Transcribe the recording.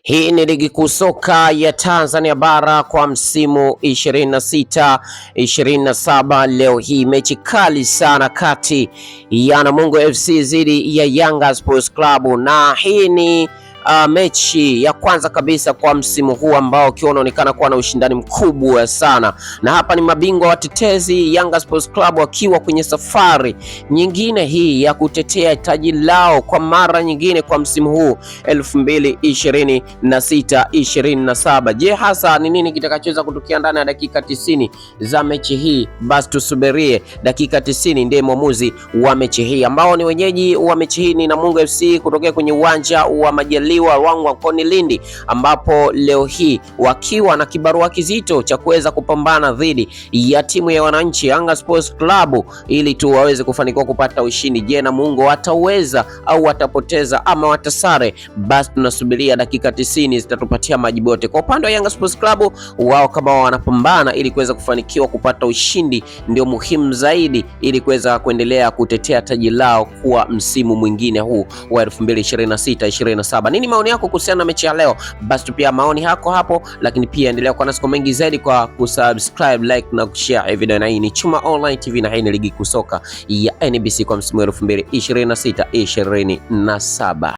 Hii ni ligi kuu soka ya Tanzania bara kwa msimu 26-27. Leo hii mechi kali sana kati ya Namungo FC dhidi ya Yanga Sports Club, na hii ni mechi ya kwanza kabisa kwa msimu huu ambao ukiwa unaonekana kuwa na ushindani mkubwa sana, na hapa ni mabingwa watetezi Yanga Sports Club wakiwa kwenye safari nyingine hii ya kutetea taji lao kwa mara nyingine kwa msimu huu 2026-27. Je, hasa ni nini kitakachoweza kutokea ndani ya dakika 90 za mechi hii? Basi tusubirie dakika 90 ndiye mwamuzi wa mechi hii, ambao ni wenyeji wa mechi hii ni Namungo FC kutokea kwenye uwanja wa Majaliwa Ruangwa mkoani Lindi, ambapo leo hii wakiwa na kibarua kizito cha kuweza kupambana dhidi ya timu ya wananchi Yanga Sports Club ili tu waweze kufanikiwa kupata ushindi. Je, Namungo wataweza au watapoteza ama watasare? Basi tunasubiria dakika 90 zitatupatia majibu yote. Kwa upande wa Yanga Sports Club, wao kama wanapambana ili kuweza kufanikiwa kupata ushindi ndio muhimu zaidi ili kuweza kuendelea kutetea taji lao kwa msimu mwingine huu wa 2026-27. Nini maoni yako kuhusiana na mechi ya leo? Basi tupia maoni yako hapo, lakini pia endelea kuwa nasi kwa mengi zaidi kwa kusubscribe, like na kushare video. Na hii ni Chuma Online TV na hii ni ligi kuu soka ya NBC kwa msimu wa 2026-27.